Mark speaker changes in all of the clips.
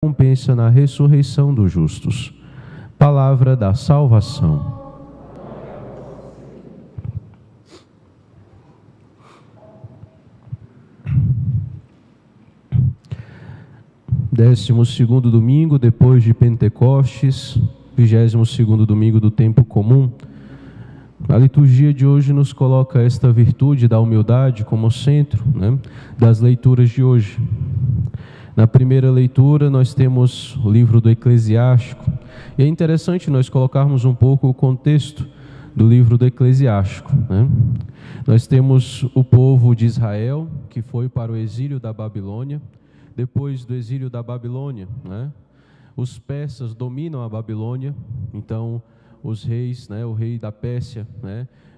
Speaker 1: recompensa na ressurreição dos justos. Palavra da salvação. Décimo segundo domingo depois de Pentecostes, 22º domingo do tempo comum. A liturgia de hoje nos coloca esta virtude da humildade como centro, das leituras de hoje. Na primeira leitura nós temos o livro do Eclesiástico, e é interessante nós colocarmos um pouco o contexto do livro do Eclesiástico. Nós temos o povo de Israel que foi para o exílio da Babilônia. Depois do exílio da Babilônia, os persas dominam a Babilônia. Então os reis, o rei da Pérsia,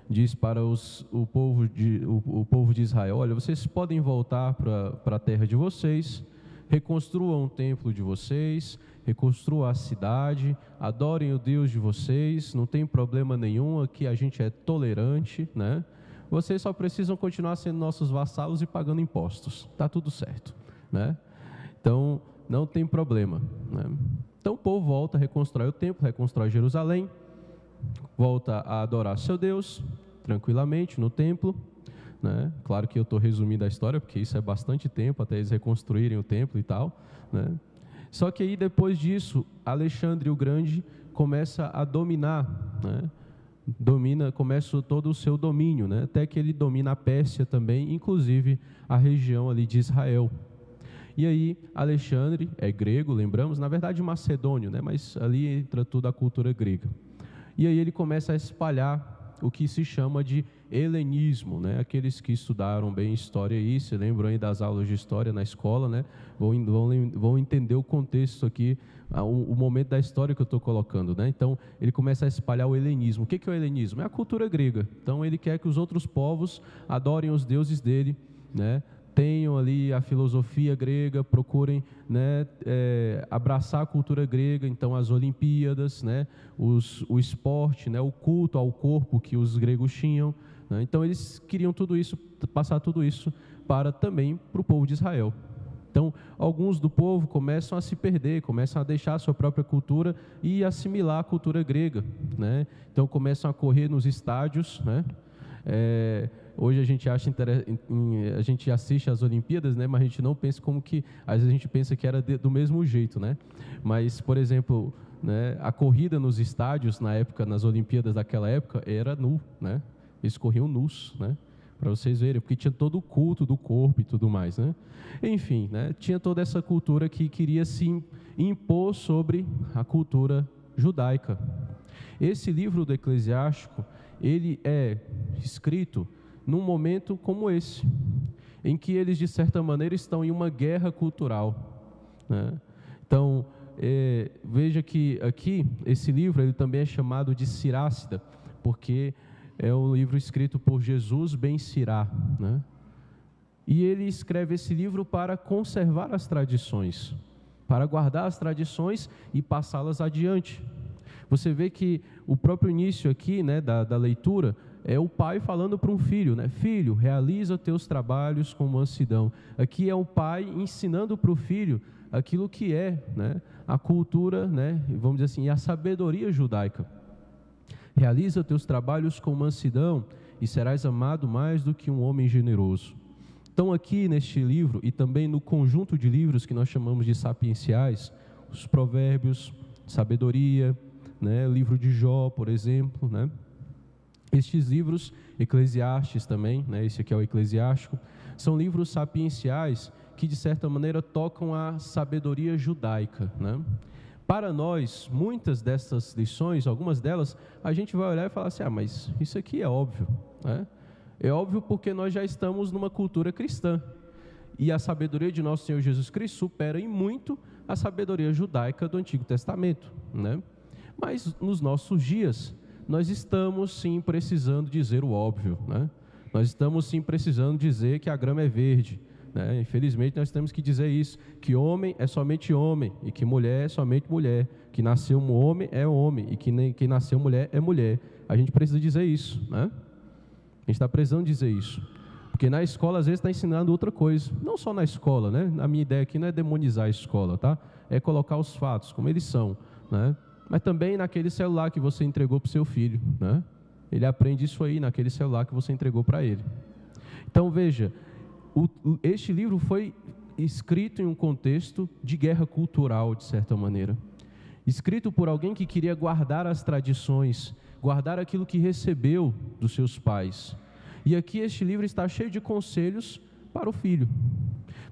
Speaker 1: diz para o povo de Israel: olha, vocês podem voltar para a terra de vocês, reconstruam o templo de vocês, reconstruam a cidade, adorem o Deus de vocês, não tem problema nenhum, aqui a gente é tolerante, Vocês só precisam continuar sendo nossos vassalos e pagando impostos, está tudo certo, Então, não tem problema, Então o povo volta, reconstrói o templo, reconstrói Jerusalém, volta a adorar seu Deus, tranquilamente, no templo. Claro que eu estou resumindo a história, porque isso é bastante tempo, até eles reconstruírem o templo e tal, Só que aí, depois disso, Alexandre o Grande começa a dominar, começa todo o seu domínio, até que ele domina a Pérsia também, inclusive a região ali de Israel. E aí, Alexandre é grego, lembramos, na verdade macedônio, mas ali entra toda a cultura grega. E aí ele começa a espalhar o que se chama de helenismo, Aqueles que estudaram bem história aí, se lembram aí das aulas de história na escola, vão entender o contexto aqui, o momento da história que eu estou colocando, Então, ele começa a espalhar o helenismo. O que é o helenismo? É a cultura grega. Então, ele quer que os outros povos adorem os deuses dele, tenham ali a filosofia grega, procurem abraçar a cultura grega. Então as Olimpíadas, o esporte, o culto ao corpo que os gregos tinham, Então eles queriam tudo isso, passar tudo isso também para o povo de Israel. Então alguns do povo começam a se perder, começam a deixar a sua própria cultura e assimilar a cultura grega, Então começam a correr nos estádios, Hoje a gente a gente assiste às Olimpíadas, mas a gente não pensa como que, às vezes a gente pensa que era do mesmo jeito, Mas, por exemplo, a corrida nos estádios na época, nas Olimpíadas daquela época, era nu, Eles corriam nus, para vocês verem, porque tinha todo o culto do corpo e tudo mais, Enfim, tinha toda essa cultura que queria se impor sobre a cultura judaica. Esse livro do Eclesiástico, ele é escrito num momento como esse, em que eles, de certa maneira, estão em uma guerra cultural, Então, veja que aqui, esse livro, ele também é chamado de Sirácida, porque é um livro escrito por Jesus ben Sirá, E ele escreve esse livro para conservar as tradições, para guardar as tradições e passá-las adiante. Você vê que o próprio início aqui, da leitura, é o pai falando para um filho, Filho, realiza teus trabalhos com mansidão. Aqui é o pai ensinando para o filho aquilo que é, a cultura, vamos dizer assim, a sabedoria judaica. Realiza teus trabalhos com mansidão e serás amado mais do que um homem generoso. Então aqui neste livro, e também no conjunto de livros que nós chamamos de sapienciais, os provérbios, sabedoria, o livro de Jó, por exemplo, Estes livros, Eclesiastes também, esse aqui é o Eclesiástico, são livros sapienciais que, de certa maneira, tocam a sabedoria judaica, Para nós, muitas dessas lições, algumas delas, a gente vai olhar e falar assim: mas isso aqui é óbvio, É óbvio porque nós já estamos numa cultura cristã, e a sabedoria de nosso Senhor Jesus Cristo supera em muito a sabedoria judaica do Antigo Testamento, Mas nos nossos dias, nós estamos sim precisando dizer o óbvio, Nós estamos sim precisando dizer que a grama é verde, Infelizmente nós temos que dizer isso, que homem é somente homem, e que mulher é somente mulher, que nasceu um homem é homem, e que quem nasceu mulher é mulher. A gente precisa dizer isso, A gente está precisando dizer isso, Porque na escola, às vezes, está ensinando outra coisa. Não só na escola, né? A minha ideia aqui não é demonizar a escola, tá? É colocar os fatos como eles são, né? Mas também naquele celular que você entregou para o seu filho, né? Ele aprende isso aí naquele celular que você entregou para ele. Então, veja, este livro foi escrito em um contexto de guerra cultural, de certa maneira. Escrito por alguém que queria guardar as tradições, guardar aquilo que recebeu dos seus pais. E aqui este livro está cheio de conselhos para o filho.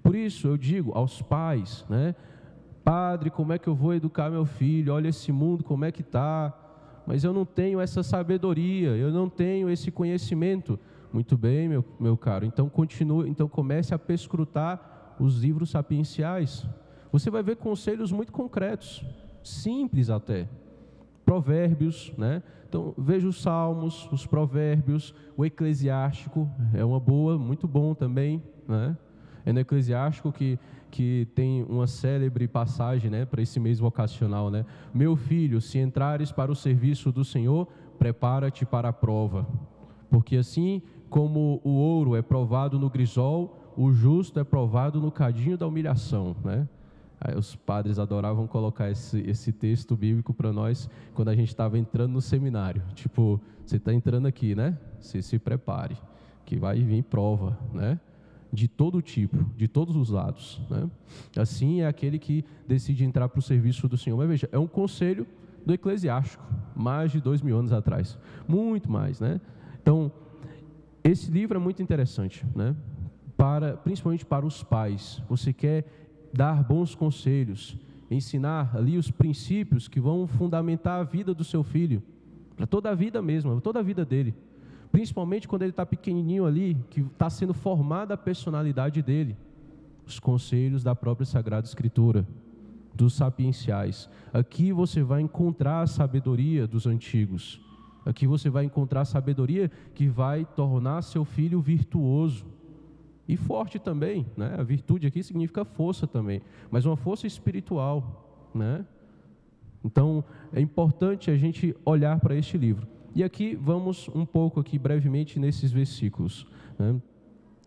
Speaker 1: Por isso eu digo aos pais, né? Padre, como é que eu vou educar meu filho? Olha esse mundo, como é que está? Mas eu não tenho essa sabedoria, eu não tenho esse conhecimento. Muito bem, meu caro, então continue, então comece a perscrutar os livros sapienciais. Você vai ver conselhos muito concretos, simples até. Provérbios, né? Então, veja os Salmos, os Provérbios, o Eclesiástico, é uma boa, muito bom também, né? É no Eclesiástico que tem uma célebre passagem, né, para esse mês vocacional, né? Meu filho, se entrares para o serviço do Senhor, prepara-te para a prova, porque assim como o ouro é provado no grisol, o justo é provado no cadinho da humilhação, né? Aí os padres adoravam colocar esse texto bíblico para nós quando a gente estava entrando no seminário. Tipo, você está entrando aqui, né? Você se prepare, que vai vir prova, né? De todo tipo, de todos os lados, né? Assim é aquele que decide entrar para o serviço do Senhor. Mas veja, é um conselho do Eclesiástico, mais de 2000 anos atrás. Muito mais, né? Então, esse livro é muito interessante, né? Principalmente para os pais. Você quer dar bons conselhos, ensinar ali os princípios que vão fundamentar a vida do seu filho, para toda a vida mesmo, toda a vida dele, principalmente quando ele está pequenininho ali, que está sendo formada a personalidade dele, os conselhos da própria Sagrada Escritura, dos sapienciais. Aqui você vai encontrar a sabedoria dos antigos, aqui você vai encontrar a sabedoria que vai tornar seu filho virtuoso, e forte também, né? A virtude aqui significa força também, mas uma força espiritual, né? Então, é importante a gente olhar para este livro. E aqui vamos um pouco aqui brevemente nesses versículos, né?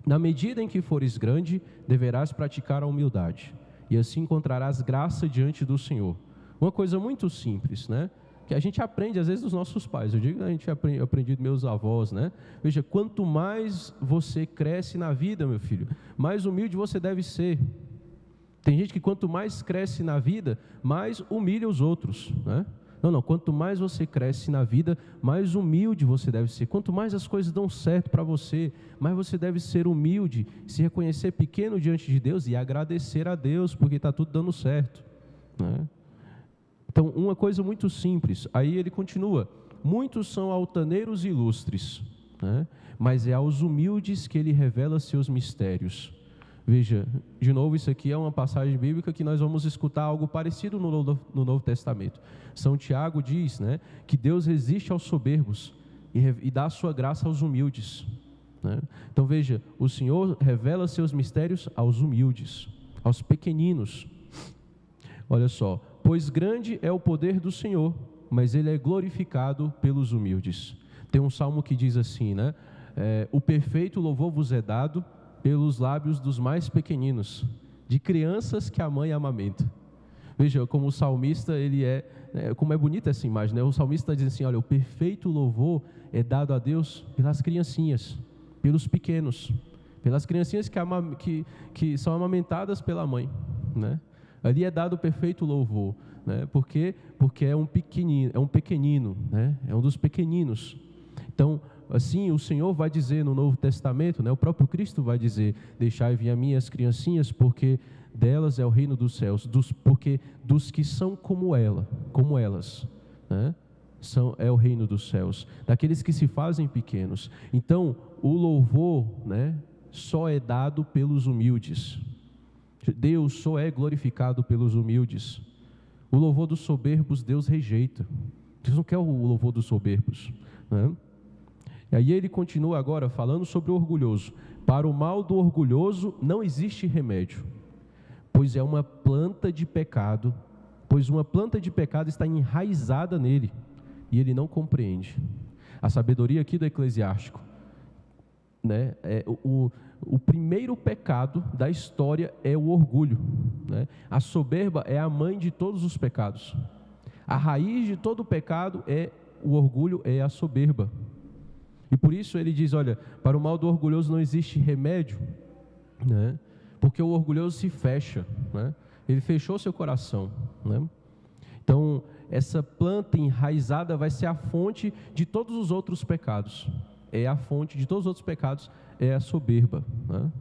Speaker 1: Na medida em que fores grande, deverás praticar a humildade, e assim encontrarás graça diante do Senhor. Uma coisa muito simples, né? Que a gente aprende às vezes dos nossos pais. Eu digo que a gente aprendi dos meus avós, né? Veja, quanto mais você cresce na vida, meu filho, mais humilde você deve ser. Tem gente que quanto mais cresce na vida, mais humilha os outros, né? Não, quanto mais você cresce na vida, mais humilde você deve ser. Quanto mais as coisas dão certo para você, mais você deve ser humilde, se reconhecer pequeno diante de Deus e agradecer a Deus, porque está tudo dando certo, né? Então, uma coisa muito simples, aí ele continua, muitos são altaneiros e ilustres, né? Mas é aos humildes que ele revela seus mistérios. Veja, de novo, isso aqui é uma passagem bíblica que nós vamos escutar algo parecido no Novo Testamento. São Tiago diz, né, que Deus resiste aos soberbos e dá a sua graça aos humildes, né? Então veja, o Senhor revela seus mistérios aos humildes, aos pequeninos. Olha só, pois grande é o poder do Senhor, mas Ele é glorificado pelos humildes. Tem um salmo que diz assim, né? O perfeito louvor vos é dado pelos lábios dos mais pequeninos, de crianças que a mãe amamenta. Veja, como o salmista, como é bonita essa imagem, né? O salmista diz assim, olha, o perfeito louvor é dado a Deus pelas criancinhas, pelos pequenos, pelas criancinhas que são amamentadas pela mãe, né? Ali é dado o perfeito louvor, né? Porque é um pequenino, né? É um dos pequeninos. Então, assim, o Senhor vai dizer no Novo Testamento, né? O próprio Cristo vai dizer, deixai vir a mim as criancinhas, porque delas é o reino dos céus, porque dos que são como elas, né? É o reino dos céus, daqueles que se fazem pequenos. Então, o louvor, né, só é dado pelos humildes. Deus só é glorificado pelos humildes. O louvor dos soberbos Deus rejeita. Deus não quer o louvor dos soberbos, né? E aí ele continua agora falando sobre o orgulhoso. Para o mal do orgulhoso não existe remédio, pois uma planta de pecado está enraizada nele, e ele não compreende. A sabedoria aqui do Eclesiástico, né? O primeiro pecado da história é o orgulho, né? A soberba é a mãe de todos os pecados. A raiz de todo pecado é o orgulho, é a soberba. E por isso ele diz, olha, para o mal do orgulhoso não existe remédio, né? Porque o orgulhoso se fecha, né? Ele fechou seu coração, né? Então, essa planta enraizada vai ser a fonte de todos os outros pecados. É a fonte de todos os outros pecados, é a soberba, né?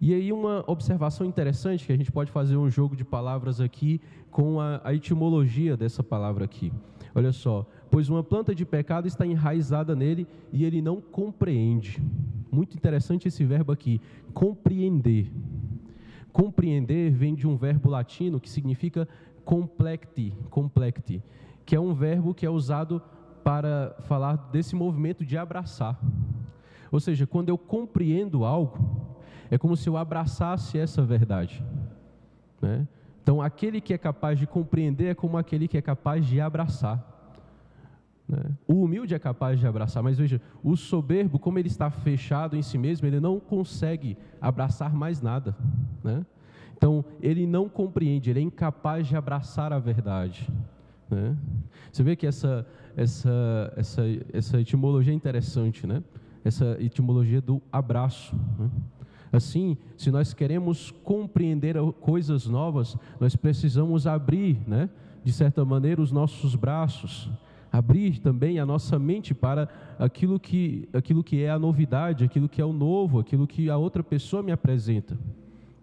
Speaker 1: E aí uma observação interessante, que a gente pode fazer um jogo de palavras aqui com a etimologia dessa palavra aqui. Olha só, pois uma planta de pecado está enraizada nele e ele não compreende. Muito interessante esse verbo aqui, compreender. Compreender vem de um verbo latino que significa complecti, que é um verbo que é usado para falar desse movimento de abraçar. Ou seja, quando eu compreendo algo, é como se eu abraçasse essa verdade, né? Então, aquele que é capaz de compreender é como aquele que é capaz de abraçar, né? O humilde é capaz de abraçar, mas veja, o soberbo, como ele está fechado em si mesmo, ele não consegue abraçar mais nada, né? Então, ele não compreende, ele é incapaz de abraçar a verdade, né? Você vê que essa etimologia é interessante, né? Essa etimologia do abraço, né? Assim, se nós queremos compreender coisas novas, nós precisamos abrir, né, de certa maneira, os nossos braços, abrir também a nossa mente para aquilo que é a novidade, aquilo que é o novo, aquilo que a outra pessoa me apresenta,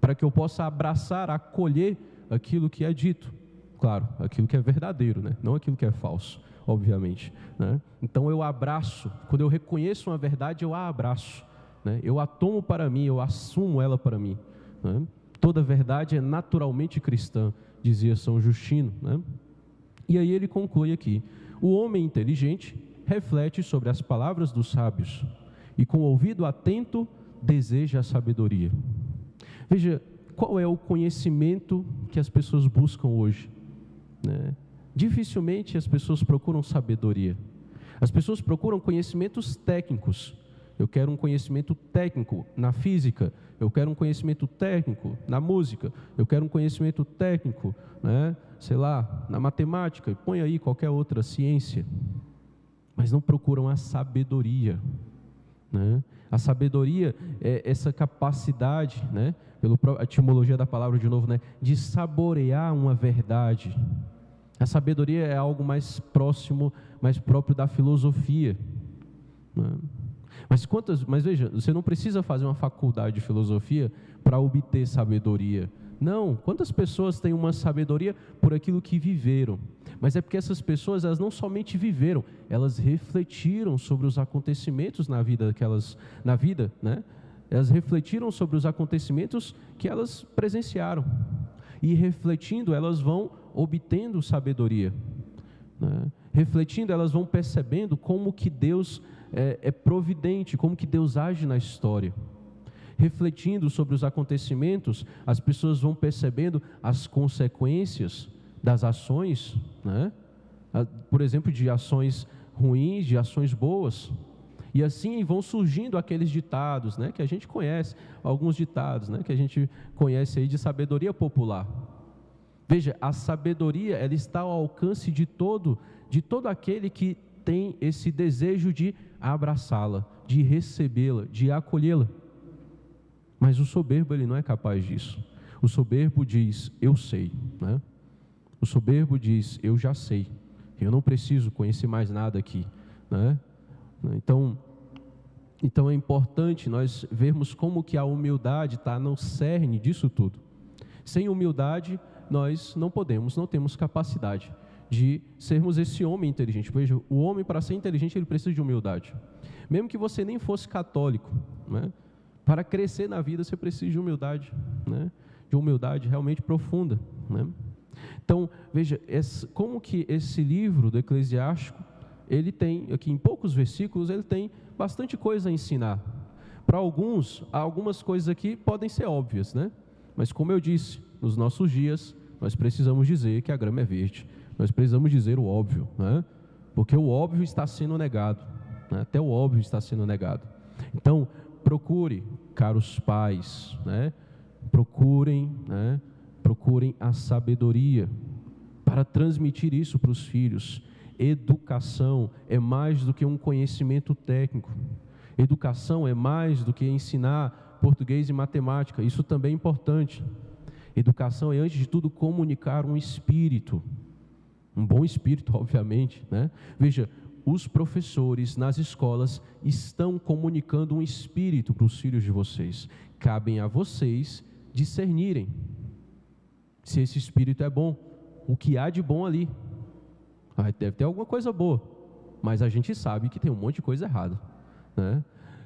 Speaker 1: para que eu possa abraçar, acolher aquilo que é dito, claro, aquilo que é verdadeiro, né, não aquilo que é falso, obviamente, né? Então eu abraço, quando eu reconheço uma verdade, eu a abraço, né? Eu a tomo para mim, eu assumo ela para mim, né? Toda verdade é naturalmente cristã, dizia São Justino, né? E aí ele conclui aqui, o homem inteligente reflete sobre as palavras dos sábios e com o ouvido atento deseja a sabedoria. Veja, qual é o conhecimento que as pessoas buscam hoje, né? Dificilmente as pessoas procuram sabedoria, as pessoas procuram conhecimentos técnicos. Eu quero um conhecimento técnico na física, eu quero um conhecimento técnico na música, eu quero um conhecimento técnico, né, sei lá, na matemática, e põe aí qualquer outra ciência, mas não procuram a sabedoria, né? A sabedoria é essa capacidade, né, pela etimologia da palavra de novo, né, de saborear uma verdade. A sabedoria é algo mais próximo, mais próprio da filosofia, né? Mas veja, você não precisa fazer uma faculdade de filosofia para obter sabedoria. Não, quantas pessoas têm uma sabedoria por aquilo que viveram? Mas é porque essas pessoas, elas não somente viveram, elas refletiram sobre os acontecimentos na vida, né? Elas refletiram sobre os acontecimentos que elas presenciaram. E refletindo, elas vão obtendo sabedoria, né? Refletindo, elas vão percebendo como que Deus é providente, como que Deus age na história. Refletindo sobre os acontecimentos, as pessoas vão percebendo as consequências das ações, né? Por exemplo, de ações ruins, de ações boas. E assim vão surgindo aqueles ditados, né, que a gente conhece, alguns ditados, né, que a gente conhece aí de sabedoria popular. Veja, a sabedoria, ela está ao alcance de todo aquele que tem esse desejo de abraçá-la, de recebê-la, de acolhê-la. Mas o soberbo, ele não é capaz disso. O soberbo diz, eu sei, né? O soberbo diz, eu já sei, eu não preciso conhecer mais nada aqui, né? Então é importante nós vermos como que a humildade está no cerne disso tudo. Sem humildade, nós não temos capacidade de sermos esse homem inteligente. Veja, o homem, para ser inteligente, ele precisa de humildade. Mesmo que você nem fosse católico, né? Para crescer na vida, você precisa de humildade, né? De humildade realmente profunda, né? Então, veja, como que esse livro do Eclesiástico, ele tem, aqui em poucos versículos, ele tem bastante coisa a ensinar. Para algumas coisas aqui podem ser óbvias, né? Mas como eu disse, nos nossos dias, nós precisamos dizer que a grama é verde. Nós precisamos dizer o óbvio, né? Porque o óbvio está sendo negado, né? Até o óbvio está sendo negado. Então, procure, caros pais, né? Procurem a sabedoria para transmitir isso para os filhos. Educação é mais do que um conhecimento técnico. Educação é mais do que ensinar português e matemática. Isso também é importante. Educação é, antes de tudo, comunicar um espírito. Um bom espírito, obviamente, né? Veja, os professores nas escolas estão comunicando um espírito para os filhos de vocês. Cabem a vocês discernirem se esse espírito é bom, o que há de bom ali. Deve ter alguma coisa boa, mas a gente sabe que tem um monte de coisa errada, né?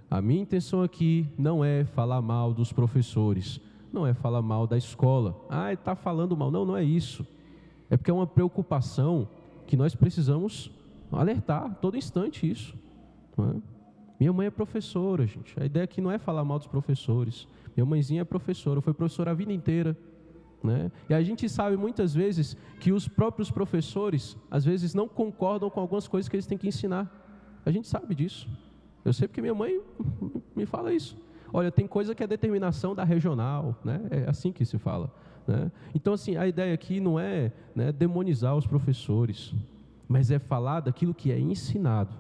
Speaker 1: A minha intenção aqui não é falar mal dos professores, não é falar mal da escola. Está falando mal. Não é isso. É porque é uma preocupação que nós precisamos alertar a todo instante isso, não é? Minha mãe é professora, gente. A ideia aqui não é falar mal dos professores. Minha mãezinha é professora, foi professora a vida inteira, né? E a gente sabe muitas vezes que os próprios professores, às vezes, não concordam com algumas coisas que eles têm que ensinar. A gente sabe disso. Eu sei porque minha mãe me fala isso. Olha, tem coisa que é determinação da regional, né? É assim que se fala, né? Então, assim, a ideia aqui não é, né, demonizar os professores, mas é falar daquilo que é ensinado.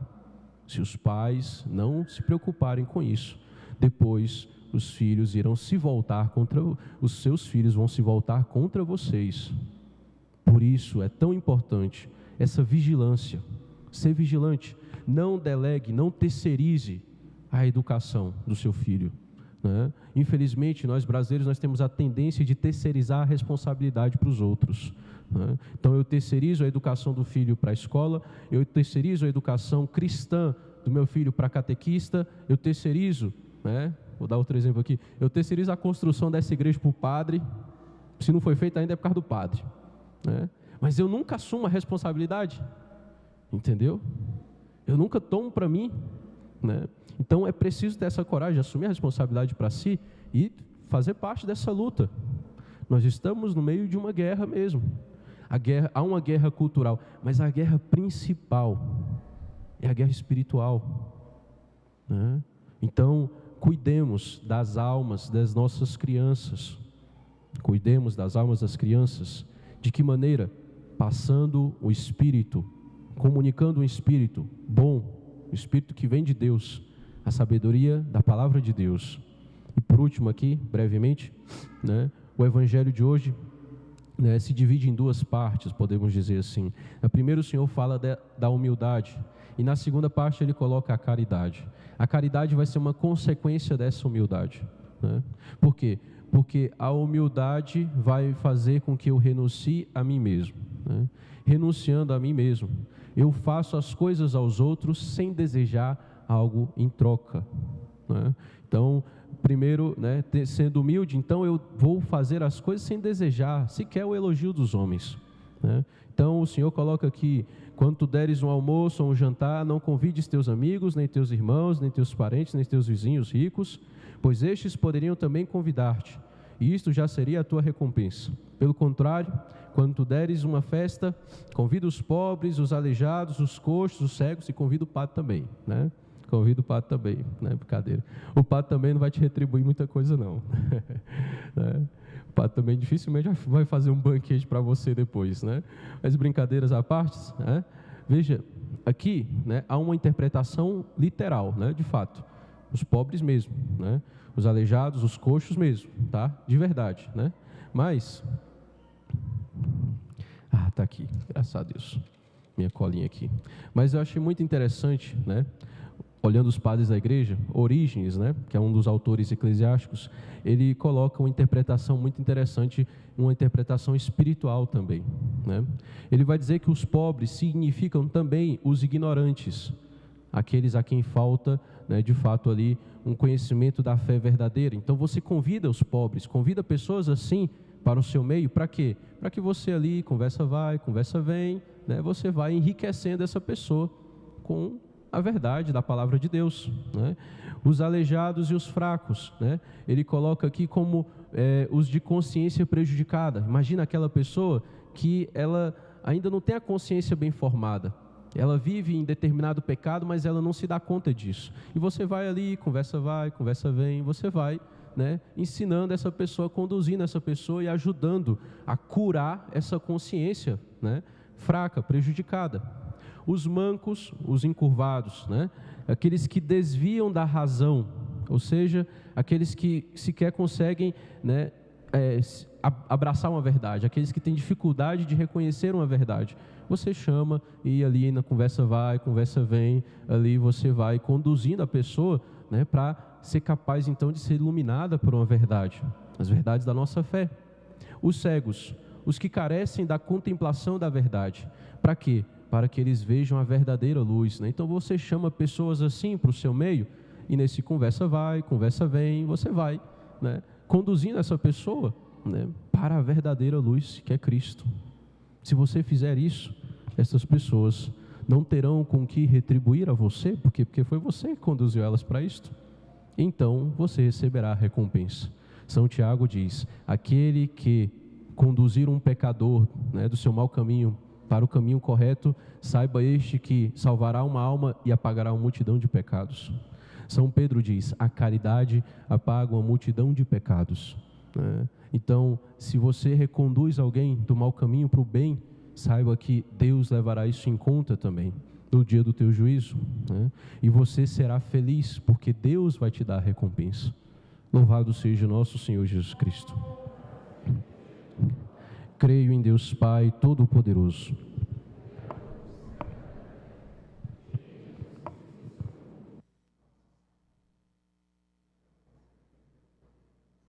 Speaker 1: Se os pais não se preocuparem com isso, depois os filhos irão se voltar contra, os seus filhos vão se voltar contra vocês. Por isso é tão importante essa vigilância, ser vigilante. Não delegue, não terceirize a educação do seu filho, né? Infelizmente, nós brasileiros, nós temos a tendência de terceirizar a responsabilidade para os outros, né? Então, eu terceirizo a educação do filho para a escola, eu terceirizo a educação cristã do meu filho para catequista, eu terceirizo, né? Vou dar outro exemplo aqui, eu terceirizo a construção dessa igreja para o padre. Se não foi feito ainda é por causa do padre, né? Mas eu nunca assumo a responsabilidade, entendeu? Eu nunca tomo para mim, né? Então é preciso ter essa coragem de assumir a responsabilidade para si e fazer parte dessa luta. Nós estamos no meio de uma guerra mesmo. Há uma guerra cultural, mas a guerra principal é a guerra espiritual, né? Então, cuidemos das almas das nossas crianças. Cuidemos das almas das crianças. De que maneira? Passando o Espírito, comunicando um Espírito bom, o Espírito que vem de Deus, a sabedoria da palavra de Deus. E por último aqui, brevemente, né, o Evangelho de hoje, né, se divide em duas partes, podemos dizer assim. Na primeira o Senhor fala da humildade, e na segunda parte ele coloca a caridade. A caridade vai ser uma consequência dessa humildade, né? Por quê? Porque a humildade vai fazer com que eu renuncie a mim mesmo, né? Renunciando a mim mesmo, eu faço as coisas aos outros sem desejar algo em troca, né? Então, primeiro, né, sendo humilde, então eu vou fazer as coisas sem desejar sequer o elogio dos homens, né? Então, o Senhor coloca aqui: quando tu deres um almoço ou um jantar, não convides teus amigos, nem teus irmãos, nem teus parentes, nem teus vizinhos ricos, pois estes poderiam também convidar-te, e isto já seria a tua recompensa. Pelo contrário, quando tu deres uma festa, convida os pobres, os aleijados, os coxos, os cegos, e convida o padre também, né? Convida o padre também, né? Brincadeira. O padre também não vai te retribuir muita coisa, não. Né? O padre também dificilmente vai fazer um banquete para você depois, né? Mas brincadeiras à parte, né? Veja, aqui, né, há uma interpretação literal, né? De fato, os pobres mesmo, né? Os aleijados, os coxos mesmo, tá? De verdade, né? Mas, tá aqui, graças a Deus, minha colinha aqui. Mas eu achei muito interessante, né? Olhando os padres da igreja, Orígenes, né, que é um dos autores eclesiásticos, ele coloca uma interpretação muito interessante, uma interpretação espiritual também, né? Ele vai dizer que os pobres significam também os ignorantes, aqueles a quem falta, né, de fato ali um conhecimento da fé verdadeira. Então você convida os pobres, convida pessoas assim para o seu meio, para quê? Para que você ali, conversa vai, conversa vem, né, você vai enriquecendo essa pessoa com a verdade da palavra de Deus, né? Os aleijados e os fracos, né? Ele coloca aqui como os de consciência prejudicada. Imagina aquela pessoa que ela ainda não tem a consciência bem formada, Ela vive em determinado pecado, mas ela não se dá conta disso. E você vai ali, conversa vai, conversa vem, você vai, né, ensinando essa pessoa, conduzindo essa pessoa e ajudando a curar essa consciência, né, fraca, prejudicada. Os mancos, os encurvados, né, aqueles que desviam da razão, ou seja, aqueles que sequer conseguem, né, abraçar uma verdade, aqueles que têm dificuldade de reconhecer uma verdade. Você chama e ali na conversa vai, conversa vem, ali você vai conduzindo a pessoa, né, para ser capaz então de ser iluminada por uma verdade, as verdades da nossa fé. Os cegos, os que carecem da contemplação da verdade. Para quê? Para que eles vejam a verdadeira luz, né? Então você chama pessoas assim para o seu meio e nesse conversa vai, conversa vem, você vai, né, conduzindo essa pessoa, né, para a verdadeira luz que é Cristo. Se você fizer isso, essas pessoas não terão com que retribuir a você, porque foi você que conduziu elas para isto. Então você receberá a recompensa. São Tiago diz: aquele que conduzir um pecador, né, do seu mau caminho para o caminho correto, saiba este que salvará uma alma e apagará uma multidão de pecados. São Pedro diz: a caridade apaga uma multidão de pecados. Então, se você reconduz alguém do mau caminho para o bem, saiba que Deus levará isso em conta também no dia do teu juízo, né? E você será feliz, porque Deus vai te dar a recompensa. Louvado seja nosso Senhor Jesus Cristo. Creio em Deus Pai Todo-Poderoso,